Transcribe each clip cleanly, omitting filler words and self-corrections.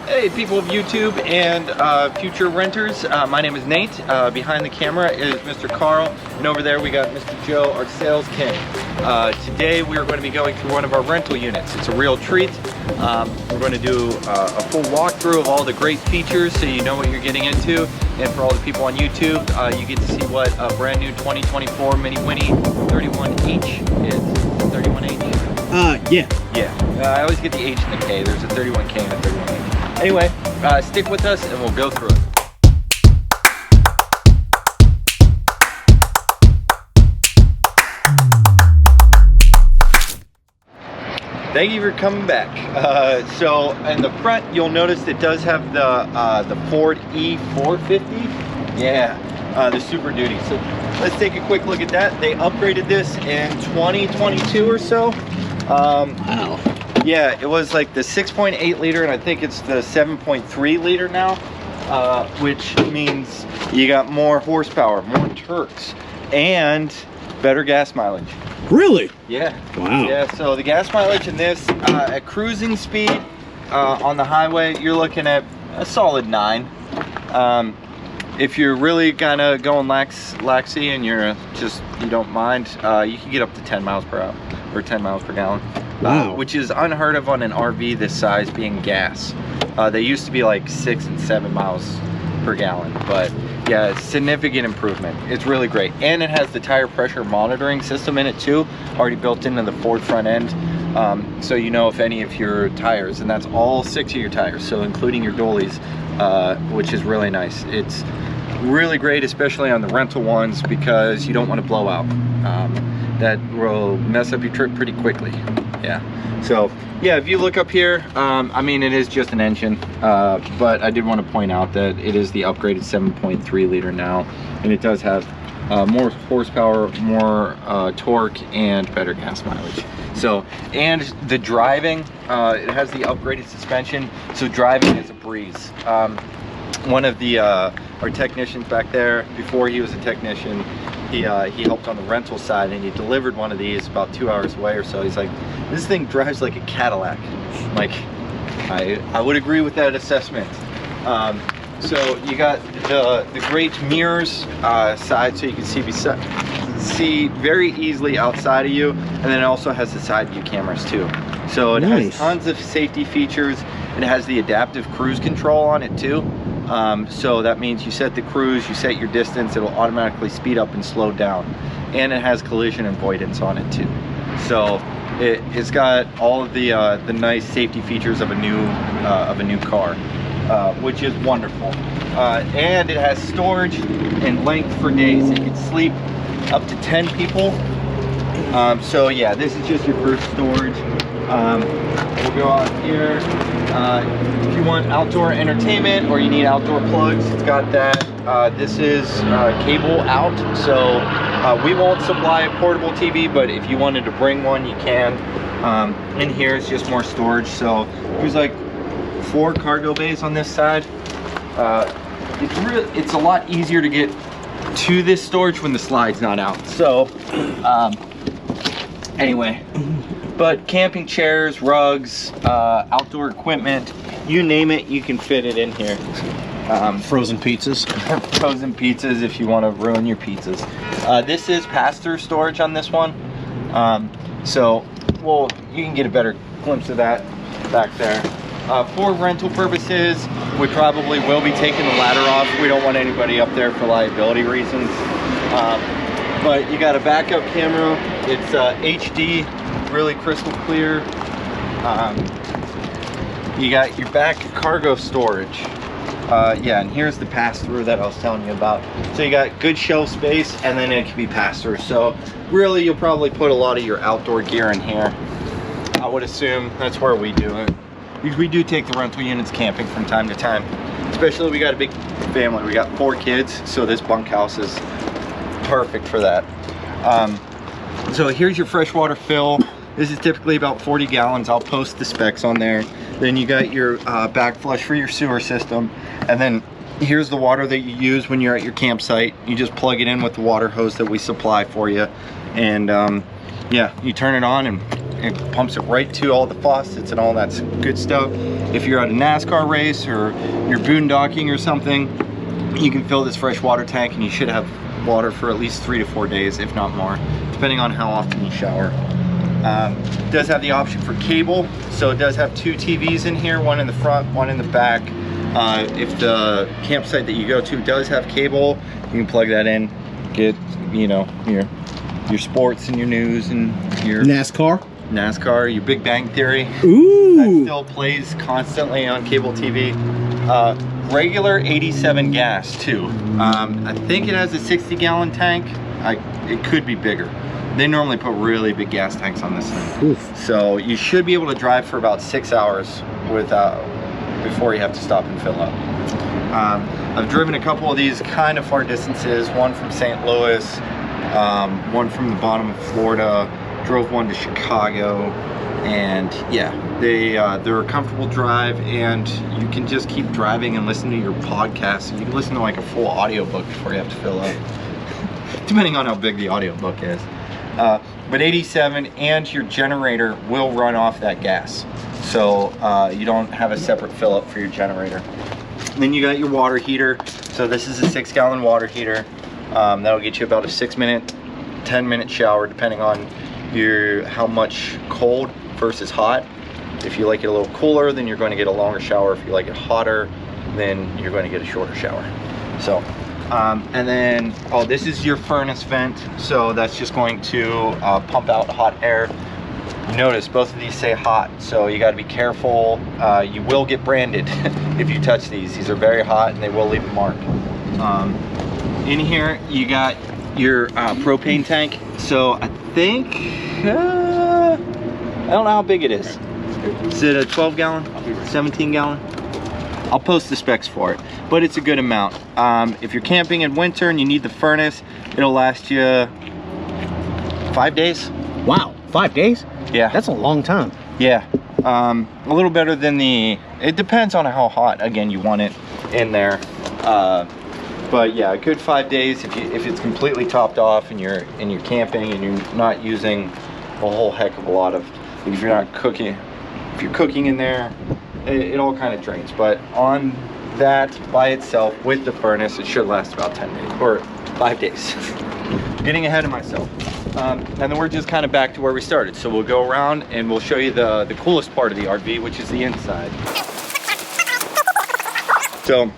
Hey people of YouTube and future renters, my name is Nate. Behind the camera is Mr. Carl, and over there we got Mr. Joe, our sales king. Today we are going to be going through one of our rental units. It's a real treat. We're going to do a full walkthrough of all the great features so you know what you're getting into. And for all the people on YouTube, you get to see what a brand new 2024 Minnie Winnie 31H is. 31H? Yeah. Yeah. I always get the H and the K. There's a 31K and a 31H. Anyway, stick with us and we'll go through it. Thank you for coming back. So in the front, you'll notice it does have the Ford E450. Yeah, the Super Duty. So let's take a quick look at that. They upgraded this in 2022 or so. Wow. Yeah, it was like the 6.8 liter, and I think it's the 7.3 liter now, which means you got more horsepower, more torques, and better gas mileage. Really? Yeah. Wow. Yeah, so the gas mileage in this, at cruising speed on the highway, you're looking at a solid 9. If you're really kind of going laxy and you don't mind, you can get up to 10 miles per hour, or 10 miles per gallon. Wow. Which is unheard of on an RV this size being gas. They used to be like 6 and 7 miles per gallon, but yeah, it's significant improvement. It's really great. And it has the tire pressure monitoring system in it too, already built into the Ford front end. So you know if any of your tires, and that's all 6 of your tires, so including your dollies, which is really nice. It's really great, especially on the rental ones, because you don't want to blow out. That will mess up your trip pretty quickly. Yeah, so yeah, if you look up here, I mean, it is just an engine, but I did want to point out that it is the upgraded 7.3 liter now, and it does have more horsepower, more torque, and better gas mileage. So, and the driving, it has the upgraded suspension, so driving is a breeze. One of the our technicians back there, before he was a technician, he helped on the rental side, and he delivered one of these about 2 hours away or so. He's like, this thing drives like a Cadillac. Like, I would agree with that assessment. So you got the great mirrors side, so you can see very easily outside of you, and then it also has the side view cameras too. So it has tons of safety features. It has the adaptive cruise control on it too. So that means you set the cruise, you set your distance, it'll automatically speed up and slow down. And it has collision avoidance on it too. So it's got all of the nice safety features of a new car, which is wonderful. And it has storage and length for days. It can sleep up to 10 people. So yeah, this is just your first storage. We'll go out here. If you want outdoor entertainment or you need outdoor plugs, it's got that. This is cable out, so we won't supply a portable TV, but if you wanted to bring one, you can. In here is just more storage, so there's like 4 cargo bays on this side. It's a lot easier to get to this storage when the slide's not out. So anyway, but camping chairs, rugs, outdoor equipment, you name it, you can fit it in here. Frozen pizzas. Frozen pizzas if you want to ruin your pizzas. This is pass-through storage on this one. So, well, you can get a better glimpse of that back there. For rental purposes, we probably will be taking the ladder off. We don't want anybody up there for liability reasons. But you got a backup camera. It's HD. Really crystal clear. You got your back cargo storage. Yeah, and here's the pass-through that I was telling you about. So you got good shelf space, and then it can be pass-through. So really, you'll probably put a lot of your outdoor gear in here. I would assume that's where we do it. Because we do take the rental units camping from time to time. Especially we got a big family. We got 4 kids, so this bunkhouse is perfect for that. So here's your freshwater fill. This is typically about 40 gallons. I'll post the specs on there. Then you got your back flush for your sewer system. And then here's the water that you use when you're at your campsite. You just plug it in with the water hose that we supply for you. And Yeah, you turn it on and it pumps it right to all the faucets and all that good stuff. If you're at a NASCAR race or you're boondocking or something, you can fill this fresh water tank and you should have water for at least 3 to 4 days, if not more, depending on how often you shower. It does have the option for cable, so it does have 2 TVs in here, one in the front, one in the back. If the campsite that you go to does have cable, you can plug that in, get, you know, your sports and your news and your NASCAR, your Big Bang Theory. Ooh. That still plays constantly on cable TV. Regular 87 gas too. I think it has a 60-gallon tank. It could be bigger. They normally put really big gas tanks on this thing. Oof. So you should be able to drive for about 6 hours before you have to stop and fill up. I've driven a couple of these kind of far distances, one from St. Louis, one from the bottom of Florida, drove one to Chicago, and yeah, they're a comfortable drive, and you can just keep driving and listen to your podcast. You can listen to like a full audiobook before you have to fill up, depending on how big the audiobook is. But 87, and your generator will run off that gas, so you don't have a separate fill up for your generator. And then you got your water heater. So this is a 6-gallon water heater. That'll get you about a 6-minute, 10-minute shower, depending on how much cold versus hot. If you like it a little cooler, then you're going to get a longer shower. If you like it hotter, then you're going to get a shorter shower. So, and then, oh, this is your furnace vent. So that's just going to pump out hot air. Notice both of these say hot, so you got to be careful. You will get branded if you touch these. These are very hot and they will leave a mark. In here you got your propane tank. So I think I don't know how big it is. Is it a 12-gallon, 17-gallon? I'll post the specs for it, but it's a good amount. If you're camping in winter and you need the furnace, it'll last you 5 days. Wow, 5 days? Yeah, that's a long time. Yeah, a little better than it depends on how hot again you want it in there, but yeah, a good 5 days if it's completely topped off and you're camping and you're not using a whole heck of a lot of, if you're not cooking, if you're cooking in there, it all kind of drains. But on that by itself with the furnace, it should last about 10 days or 5 days. Getting ahead of myself. And then we're just kind of back to where we started. So we'll go around and we'll show you the coolest part of the RV, which is the inside. So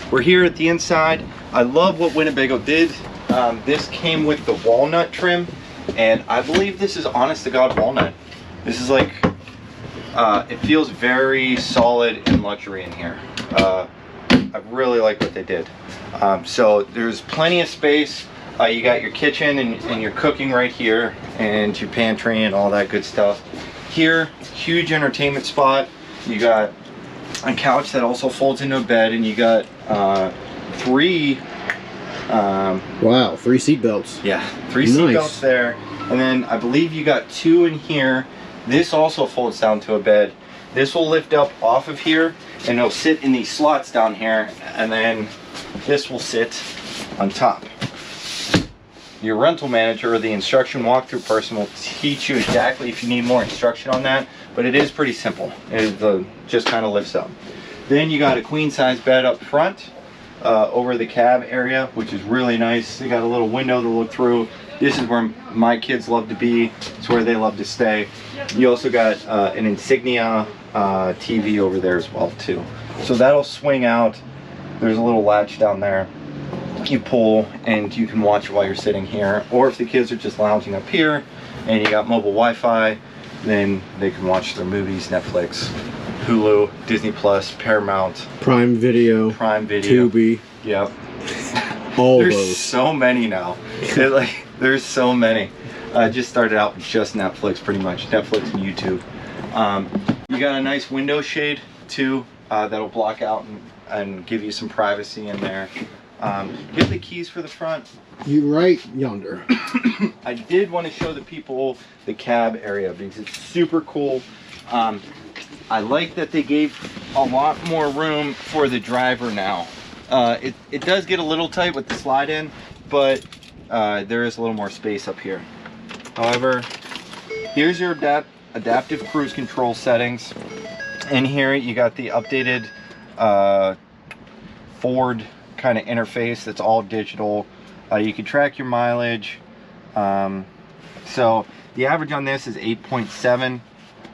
we're here at the inside. I love what Winnebago did. This came with the walnut trim, and I believe this is honest to God walnut. This is like, it feels very solid and luxury in here. I really like what they did. So there's plenty of space. You got your kitchen and your cooking right here, and your pantry and all that good stuff. Here, huge entertainment spot. You got a couch that also folds into a bed, and you got 3 wow, 3 seat belts. Yeah, 3 seat belts there. And then I believe you got 2 in here. This also folds down to a bed. This will lift up off of here and it'll sit in these slots down here, and then this will sit on top. Your rental manager or the instruction walkthrough person will teach you exactly if you need more instruction on that, but it is pretty simple. It just kind of lifts up. Then you got a queen size bed up front over the cab area, which is really nice. They got a little window to look through. This is where my kids love to be. It's where they love to stay. You also got an Insignia TV over there as well too. So that'll swing out. There's a little latch down there. You pull and you can watch while you're sitting here, or if the kids are just lounging up here and you got mobile Wi-Fi, then they can watch their movies, Netflix, Hulu, Disney Plus, Paramount, Prime Video, Tubi. Yep. All there's those. So many now. There's so many. I just started out with just Netflix, pretty much. Netflix and YouTube. You got a nice window shade too, that'll block out and give you some privacy in there. You have the keys for the front. You right yonder. I did want to show the people the cab area because it's super cool. I like that they gave a lot more room for the driver now. It does get a little tight with the slide in, but there is a little more space up here. However, Here's your adaptive cruise control settings. In here you got the updated Ford kind of interface that's all digital. You can track your mileage. So the average on this is 8.7,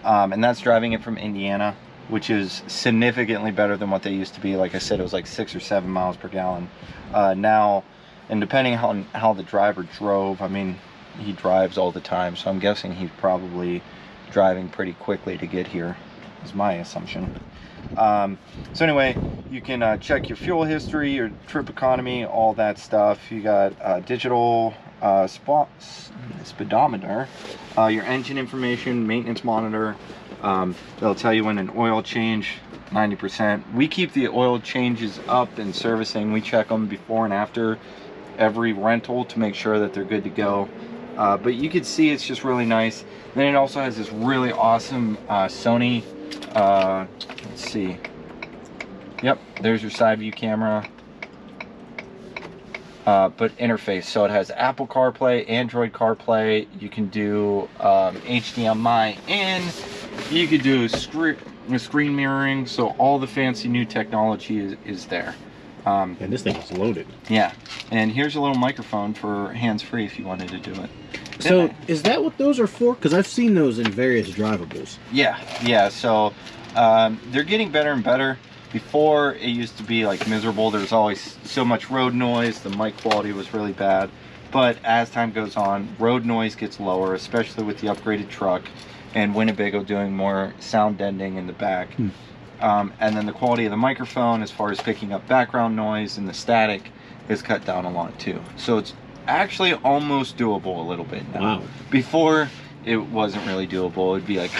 and that's driving it from Indiana, which is significantly better than what they used to be. Like I said, it was like 6 or 7 miles per gallon. Now, and depending on how the driver drove, I mean, he drives all the time, so I'm guessing he's probably driving pretty quickly to get here, is my assumption. So anyway, you can check your fuel history, your trip economy, all that stuff. You got digital speedometer, your engine information, maintenance monitor. They'll tell you when an oil change, 90%. We keep the oil changes up and servicing. We check them before and after every rental to make sure that they're good to go. But you can see it's just really nice. Then it also has this really awesome Sony, let's see. Yep, there's your side view camera. But interface, so it has Apple CarPlay, Android CarPlay. You can do HDMI in. You could do screen mirroring. So all the fancy new technology is there. And this thing is loaded. Yeah, and here's a little microphone for hands-free if you wanted to do it. So is that what those are for? Because I've seen those in various drivables. Yeah. So they're getting better and better. Before, it used to be like miserable. There was always so much road noise. The mic quality was really bad. But as time goes on, road noise gets lower, especially with the upgraded truck and Winnebago doing more sound deadening in the back. And then the quality of the microphone, as far as picking up background noise and the static, is cut down a lot too. So it's actually almost doable a little bit now. Wow. Before, it wasn't really doable. It'd be like,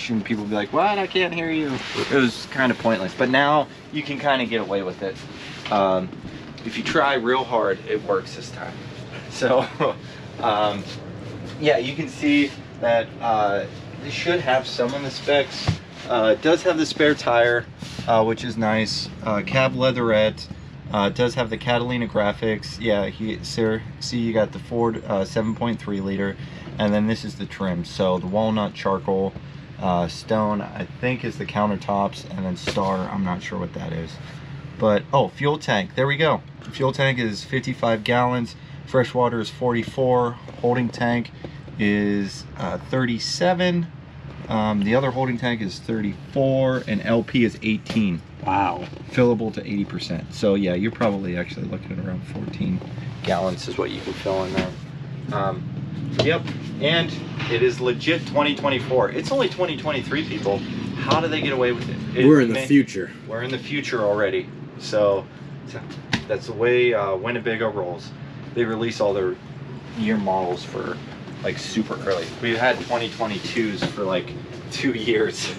and people would be like, what? I can't hear you. It was kind of pointless. But now you can kind of get away with it. If you try real hard, it works this time. So, yeah, you can see that it should have some of the specs. It does have the spare tire, which is nice. Cab leatherette. It does have the Catalina graphics. Yeah, see you got the Ford 7.3 liter. And then this is the trim. So the walnut, charcoal, stone, I think is the countertops, and then star, I'm not sure what that is. But, oh, fuel tank, there we go. The fuel tank is 55 gallons, fresh water is 44, holding tank is 37, the other holding tank is 34, and LP is 18. Wow. Fillable to 80%. So yeah, you're probably actually looking at around 14 gallons is what you can fill in there. Yep, and it is legit 2024. It's only 2023, people. How do they get away with it? We're in the future. We're in the future already. So that's the way Winnebago rolls. They release all their year models for like super early. We've had 2022s for like 2 years.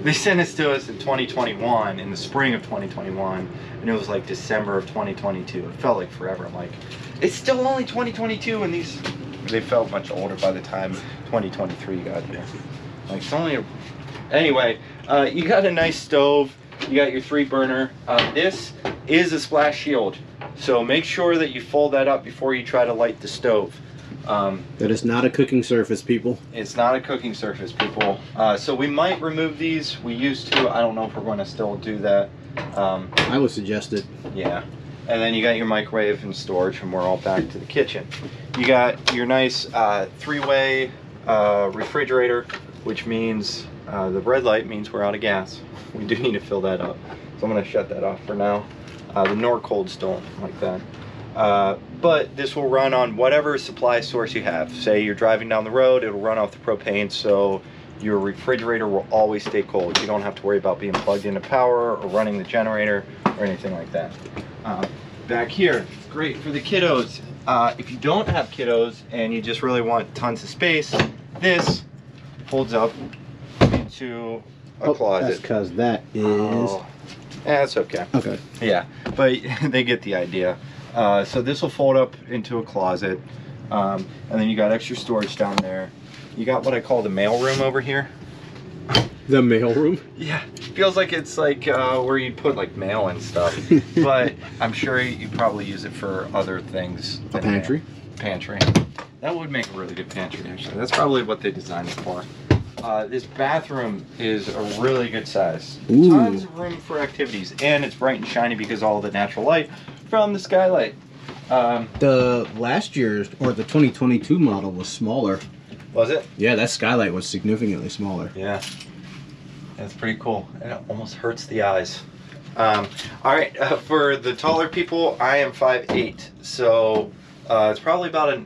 They sent this to us in 2021, in the spring of 2021, and it was like December of 2022. It felt like forever. I'm like, it's still only 2022, and they felt much older by the time 2023 got here. Like, it's only anyway, you got a nice stove. You got your 3-burner. This is a splash shield, so make sure that you fold that up before you try to light the stove. That is not a cooking surface, people. It's not a cooking surface, people. So we might remove these. We used to. I don't know if we're going to still do that. I would suggest it. Yeah. And then you got your microwave and storage, and we're all back to the kitchen. You got your nice 3-way refrigerator, which means the red light means we're out of gas. We do need to fill that up. So I'm going to shut that off for now. The Norcolds don't like that. But this will run on whatever supply source you have. Say you're driving down the road, it'll run off the propane, so your refrigerator will always stay cold. You don't have to worry about being plugged into power or running the generator or anything like that. Back here, great for the kiddos. If you don't have kiddos and you just really want tons of space, this folds up into a closet. That's because that is... Oh, that's okay. Okay. Yeah, but they get the idea. So this will fold up into a closet, and then you got extra storage down there. You got what I call the mail room over here. The mail room? Yeah, feels like it's like where you put like mail and stuff, but I'm sure you probably use it for other things. A pantry? Pantry. That would make a really good pantry, actually. That's probably what they designed it for. This bathroom is a really good size. Ooh. Tons of room for activities, and it's bright and shiny because of all the natural light from the skylight. The last year's, or the 2022 model was smaller. Was it? Yeah, that skylight was significantly smaller. Yeah. That's pretty cool. And it almost hurts the eyes. All right, for the taller people, I am 5'8", so it's probably about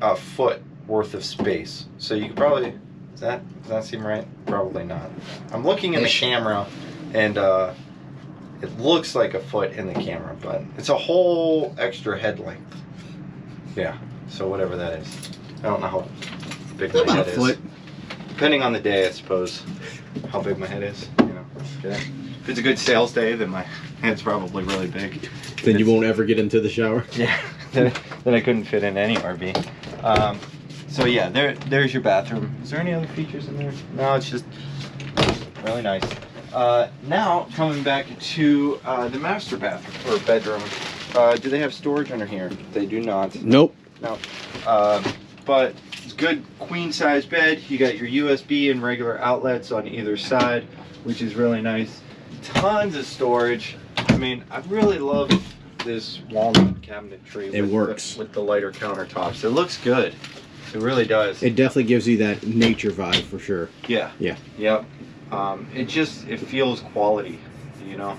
a foot worth of space. So you could probably, does that seem right? Probably not. I'm looking in the camera, and it looks like a foot in the camera, but it's a whole extra head length. Yeah, so whatever that is. I don't know how big my head is. Depending on the day, I suppose, how big my head is. You know, yeah. If it's a good sales day, then my head's probably really big. Then you won't ever get into the shower. Yeah, then I couldn't fit in any RV. So yeah, there's your bathroom. Is there any other features in there? No, it's just really nice. Now coming back to the master bathroom or bedroom. Do they have storage under here? They do not. Nope. No. But it's good queen size bed. You got your USB and regular outlets on either side, which is really nice. Tons of storage. I mean, I really love this walnut cabinetry. It works with the lighter countertops. It looks good. It really does. It definitely gives you that nature vibe for sure. Yeah. Yeah. Yep. It feels quality, you know.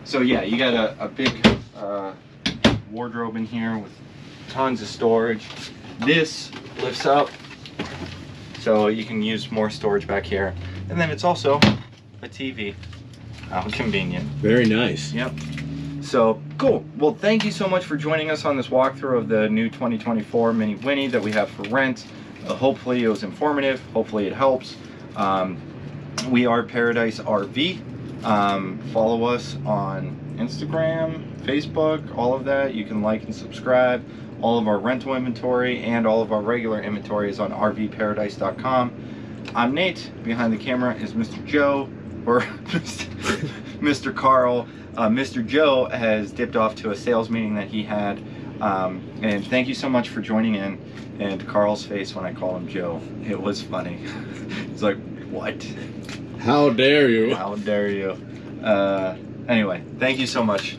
So yeah, you got a big wardrobe in here with tons of storage. This lifts up, so you can use more storage back here. And then it's also a TV. How convenient. Very nice. Yep. So cool. Well, thank you so much for joining us on this walkthrough of the new 2024 Minnie Winnie that we have for rent. Hopefully it was informative. Hopefully it helps. We are Paradise RV. Follow us on Instagram, Facebook, all of that. You can like and subscribe. All of our rental inventory and all of our regular inventory is on rvparadise.com. I'm Nate. Behind the camera is Mr. Joe, or Mr. Carl. Mr. Joe has dipped off to a sales meeting that he had. And thank you so much for joining in. And Carl's face when I call him Joe, it was funny. He's like, what? How dare you? How dare you? Anyway, thank you so much.